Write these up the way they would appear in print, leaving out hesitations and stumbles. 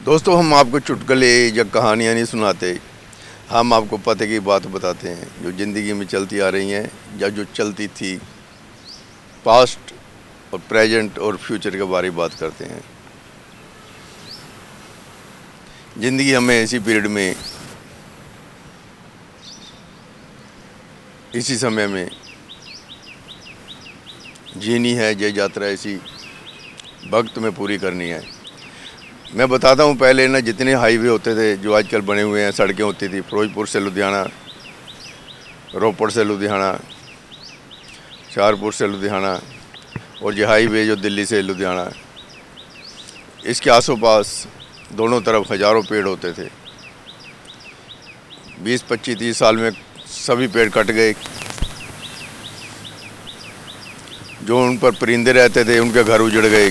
दोस्तों, हम आपको चुटकुले या कहानियाँ नहीं सुनाते। हम आपको पते की बात बताते हैं जो ज़िंदगी में चलती आ रही हैं या जो चलती थी। पास्ट और प्रेजेंट और फ्यूचर के बारे में बात करते हैं। ज़िंदगी हमें इसी पीरियड में, इसी समय में जीनी है। ये यात्रा इसी वक्त में पूरी करनी है। मैं बताता हूँ, पहले ना जितने हाईवे होते थे जो आजकल बने हुए हैं, सड़कें होती थी फिरोजपुर से लुधियाना, रोपड़ से लुधियाना, शाहपुर से लुधियाना, और ये हाईवे जो दिल्ली से लुधियाना, इसके आसों पास दोनों तरफ हज़ारों पेड़ होते थे। 20, 25, 30 साल में सभी पेड़ कट गए। जो उन पर परिंदे रहते थे उनके घर उजड़ गए।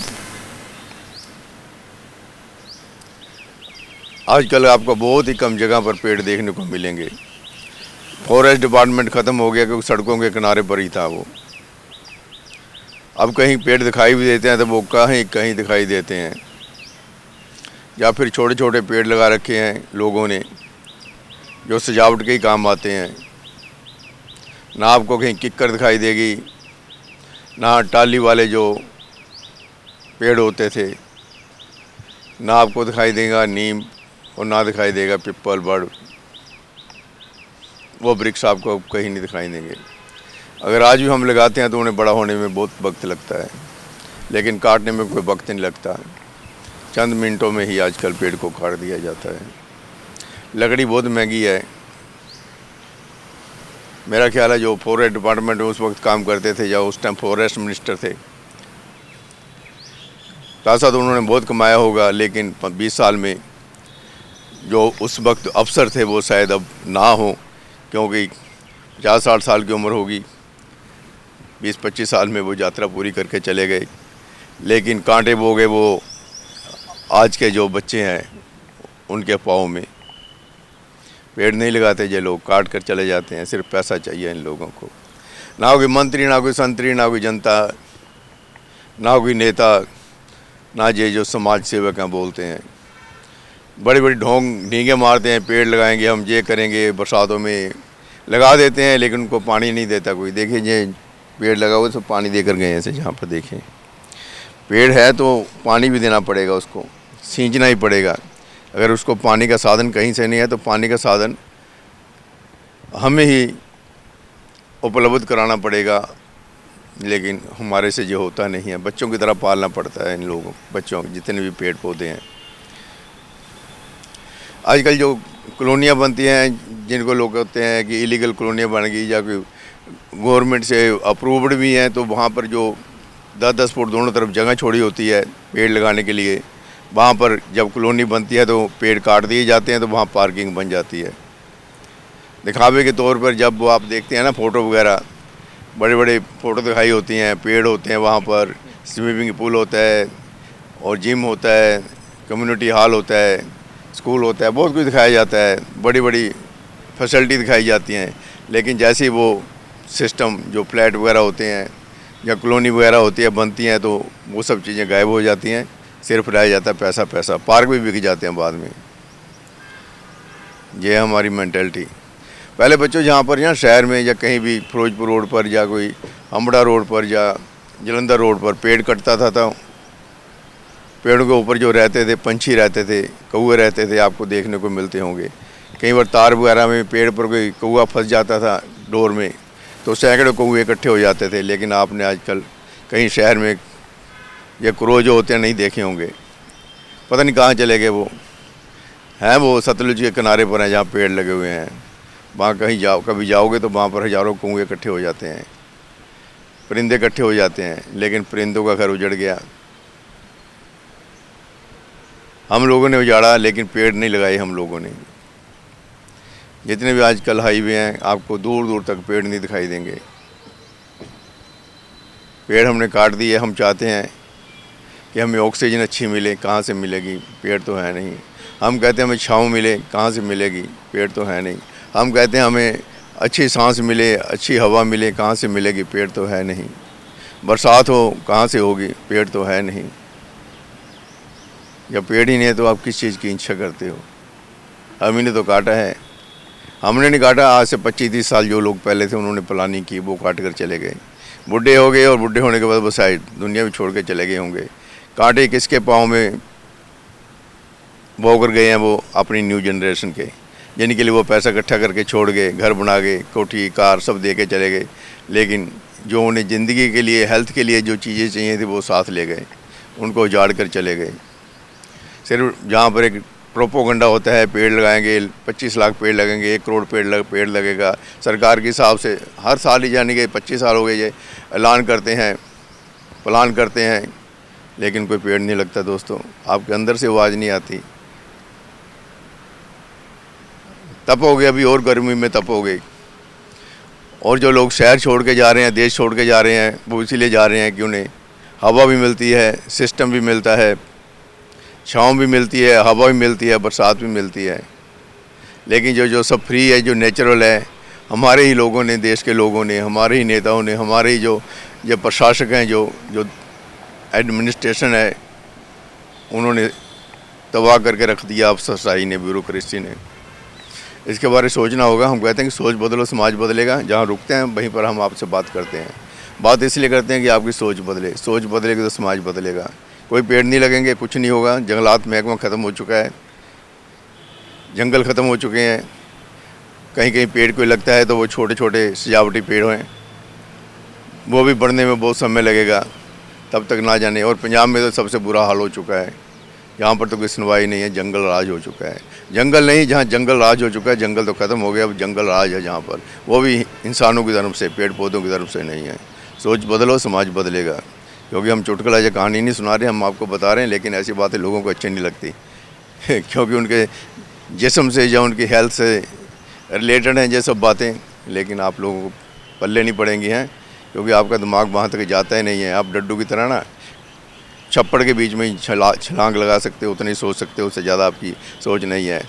आजकल आपको बहुत ही कम जगह पर पेड़ देखने को मिलेंगे। फॉरेस्ट डिपार्टमेंट ख़त्म हो गया क्योंकि सड़कों के किनारे पर ही था वो। अब कहीं पेड़ दिखाई भी देते हैं तो वो कहीं कहीं दिखाई देते हैं, या फिर छोटे छोटे पेड़ लगा रखे हैं लोगों ने जो सजावट के ही काम आते हैं। ना आपको कहीं किक्कर दिखाई देगी, ना टाली वाले जो पेड़ होते थे, ना आपको दिखाई देगा नीम, और ना दिखाई देगा पिपल, बड़, वो वृक्ष आपको कहीं नहीं दिखाई देंगे। अगर आज भी हम लगाते हैं तो उन्हें बड़ा होने में बहुत वक्त लगता है, लेकिन काटने में कोई वक्त नहीं लगता। चंद मिनटों में ही आजकल पेड़ को काट दिया जाता है। लकड़ी बहुत महंगी है। मेरा ख्याल है जो फॉरेस्ट डिपार्टमेंट में उस वक्त काम करते थे या उस टाइम फॉरेस्ट मिनिस्टर थे, पैसा तो उन्होंने बहुत कमाया होगा, लेकिन 20 साल में जो उस वक्त अफसर थे वो शायद अब ना हो, क्योंकि 50-60 साल की उम्र होगी। 20-25 साल में वो यात्रा पूरी करके चले गए। लेकिन कांटे बो गए वो आज के जो बच्चे हैं उनके पाँव में। पेड़ नहीं लगाते ये लोग, काट कर चले जाते हैं। सिर्फ पैसा चाहिए इन लोगों को। ना कोई मंत्री, ना कोई संतरी, ना कोई जनता, ना कोई नेता, ना ये जो समाज सेवक हैं बोलते हैं। बड़ी बड़ी ढींगे मारते हैं, पेड़ लगाएंगे हम, ये करेंगे, बरसातों में लगा देते हैं, लेकिन उनको पानी नहीं देता कोई। देखिए ये पेड़ लगा हुआ तो पानी देकर गए ऐसे, जहाँ पर देखें पेड़ है तो पानी भी देना पड़ेगा, उसको सींचना ही पड़ेगा। अगर उसको पानी का साधन कहीं से नहीं है तो पानी का साधन हमें ही उपलब्ध कराना पड़ेगा, लेकिन हमारे से जो होता नहीं है। बच्चों की तरह पालना पड़ता है इन लोगों, बच्चों जितने भी पेड़ पौधे हैं। आजकल जो कॉलोनियाँ बनती हैं, जिनको लोग कहते हैं कि इलीगल कॉलोनियाँ बन गई या कोई गवर्नमेंट से अप्रूव्ड भी हैं, तो वहाँ पर जो 10-10 फुट दोनों तरफ जगह छोड़ी होती है पेड़ लगाने के लिए, वहाँ पर जब कॉलोनी बनती है तो पेड़ काट दिए जाते हैं, तो वहाँ पार्किंग बन जाती है। दिखावे के तौर पर जब वो आप देखते हैं ना फ़ोटो वगैरह, बड़े बड़े फ़ोटो दिखाई होती हैं, पेड़ होते हैं वहाँ पर, स्विमिंग पूल होता है और जिम होता है, कम्युनिटी हॉल होता है, स्कूल होता है, बहुत कुछ दिखाया जाता है, बड़ी बड़ी फैसिलिटी दिखाई जाती हैं। लेकिन जैसे ही वो सिस्टम जो फ्लैट वगैरह होते हैं या कॉलोनी वगैरह होती है बनती हैं, तो वो सब चीज़ें गायब हो जाती हैं। सिर्फ रह जाता है पैसा। पैसा पार्क भी बिक जाते हैं बाद में। ये है हमारी मेंटेलिटी। पहले बच्चों जहाँ पर यहाँ शहर में या कहीं भी फिरोजपुर रोड पर या कोई अमड़ा रोड पर या जलंधर रोड पर पेड़ कटता था तो पेड़ों के ऊपर जो रहते थे पंछी रहते थे, कौवे रहते थे, आपको देखने को मिलते होंगे। कई बार तार वगैरह में पेड़ पर कोई कौवा फंस जाता था डोर में, तो सैकड़ों कौवे इकट्ठे हो जाते थे। लेकिन आपने आजकल कहीं शहर में ये क्रो जो होते हैं नहीं देखे होंगे, पता नहीं कहाँ चले गए वो हैं। वो सतलुज के किनारे पर हैं जहाँ पेड़ लगे हुए हैं, वहाँ कहीं कभी जाओगे तो वहाँ पर हज़ारों कौवे इकट्ठे हो जाते हैं, परिंदे इकट्ठे हो जाते हैं। लेकिन परिंदों का घर उजड़ गया। हम लोगों ने उजाड़ा, लेकिन पेड़ नहीं लगाए हम लोगों ने। जितने भी आजकल हाईवे हैं, आपको दूर दूर तक पेड़ नहीं दिखाई देंगे। पेड़ हमने काट दिए। हम चाहते हैं कि हमें ऑक्सीजन अच्छी मिले, कहाँ से मिलेगी? पेड़ तो है नहीं। हम कहते हैं हमें छाँव मिले, कहाँ से मिलेगी? पेड़ तो है नहीं। हम कहते हैं हमें अच्छी सांस मिले, अच्छी हवा मिले, कहाँ से मिलेगी? पेड़ तो है नहीं। बरसात हो, कहाँ से होगी? पेड़ तो है नहीं। जब पेड़ ही नहीं है तो आप किस चीज़ की इच्छा करते हो। हम ही ने तो काटा है, हमने नहीं काटा। आज से 25-30 साल जो लोग पहले थे उन्होंने प्लानिंग की, वो काट कर चले गए, बुढ़े हो गए और बुढ़े होने के बाद वो शायद दुनिया भी छोड़ के चले गए होंगे। कांटे किसके पाँव में बो कर गए हैं, वो अपनी न्यू जनरेशन के, जिनके लिए वो पैसा इकट्ठा करके छोड़ गए, घर बना गए, कोठी कार सब दे के चले गए, लेकिन जो उन्हें ज़िंदगी के लिए, हेल्थ के लिए जो चीज़ें चाहिए थी वो साथ ले गए, उनको उजाड़ कर चले गए। सिर्फ जहाँ पर एक प्रोपोगंडा होता है, पेड़ लगाएंगे, 25 लाख पेड़ लगेंगे, 1 करोड़ पेड़ लगेगा, सरकार के हिसाब से हर साल ही, जाने के 25 साल हो गए ये ऐलान करते हैं, प्लान करते हैं, लेकिन कोई पेड़ नहीं लगता। दोस्तों, आपके अंदर से आवाज़ नहीं आती। तप हो गया, अभी और गर्मी में तप हो गई। और जो लोग शहर छोड़ के जा रहे हैं, देश छोड़ के जा रहे हैं, वो इसीलिए जा रहे हैं कि उन्हें हवा भी मिलती है, सिस्टम भी मिलता है, छाँव भी मिलती है, हवा भी मिलती है, बरसात भी मिलती है। लेकिन जो सब फ्री है, जो नेचुरल है, हमारे ही लोगों ने, देश के लोगों ने, हमारे ही नेताओं ने, हमारे ही जो प्रशासक हैं, जो एडमिनिस्ट्रेशन है, उन्होंने तबाह करके रख दिया अफसरशाही ने, ब्यूरोक्रेसी ने। इसके बारे में सोचना होगा। हम कहते हैं कि सोच बदलो समाज बदलेगा। जहाँ रुकते हैं वहीं पर हम आपसे बात करते हैं। बात इसलिए करते हैं कि आपकी सोच बदले, सोच बदलेगी तो समाज बदलेगा। कोई पेड़ नहीं लगेंगे, कुछ नहीं होगा। जंगलात महकमा ख़त्म हो चुका है, जंगल ख़त्म हो चुके हैं। कहीं कहीं पेड़ कोई लगता है तो वो छोटे छोटे सजावटी पेड़ हैं, वो भी बढ़ने में बहुत समय लगेगा, तब तक ना जाने। और पंजाब में तो सबसे बुरा हाल हो चुका है, यहाँ पर तो कोई सुनवाई नहीं है, जंगल राज हो चुका है। जंगल नहीं, जहाँ जंगल राज हो चुका है, जंगल तो ख़त्म हो गया, अब जंगल राज है जहाँ पर, वो भी इंसानों की तरफ से, पेड़ पौधों की तरफ से नहीं है। सोच बदलो, समाज बदलेगा। क्योंकि हम चुटकुला या कहानी नहीं सुना रहे, हम आपको बता रहे हैं, लेकिन ऐसी बातें लोगों को अच्छी नहीं लगती क्योंकि उनके जिस्म से या उनकी हेल्थ से रिलेटेड हैं ये सब बातें, लेकिन आप लोगों को पल्ले नहीं पड़ेंगी हैं, क्योंकि आपका दिमाग वहाँ तक जाता ही नहीं है। आप डड्डू की तरह ना छप्पड़ के बीच में ही छलांग लगा सकते हो, उतनी सोच सकते हो, उससे ज़्यादा आपकी सोच नहीं है।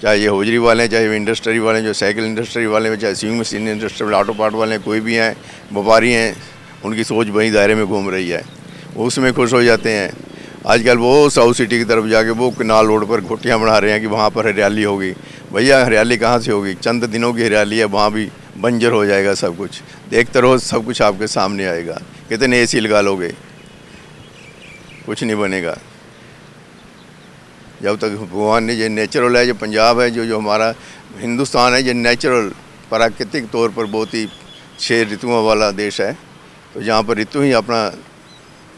चाहे ये होजरी वाले हैं, चाहे इंडस्ट्री वाले हैं, जो साइकिल इंडस्ट्री वाले हैं, चाहे स्विंग मशीन इंडस्ट्री वाले, ऑटो पार्ट वाले हैं, कोई भी हैं, व्यापारी हैं, उनकी सोच वही दायरे में घूम रही है, वो उसमें खुश हो जाते हैं। आजकल वो साउथ सिटी की तरफ जाके वो किनाल रोड पर घुट्टियाँ बना रहे हैं कि वहाँ पर हरियाली होगी। भैया हरियाली कहाँ से होगी? चंद दिनों की हरियाली है, वहाँ भी बंजर हो जाएगा सब कुछ। देखते रहो, सब कुछ आपके सामने आएगा। कितने AC लगा लोगे, कुछ नहीं बनेगा। जब तक भगवान ने ये नेचुरल है, जो पंजाब है, जो हमारा हिंदुस्तान है, ये नेचुरल प्राकृतिक तौर पर बहुत ही 6 ऋतुओं वाला देश है। तो जहाँ पर ऋतु ही अपना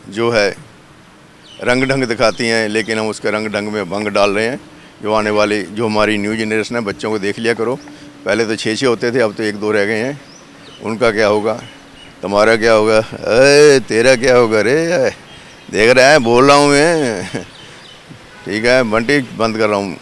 जो है रंग ढंग दिखाती हैं, लेकिन हम उसके रंग ढंग में भंग डाल रहे हैं। जो आने वाली, जो हमारी न्यू जनरेशन है, बच्चों को देख लिया करो। पहले तो 6 होते थे, अब तो 1-2 रह गए हैं। उनका क्या होगा, तुम्हारा क्या होगा, तेरा क्या होगा रे? देख रहा है, बोल रहा हूँ मैं ठीक है, बंटी बंद कर रहा हूँ।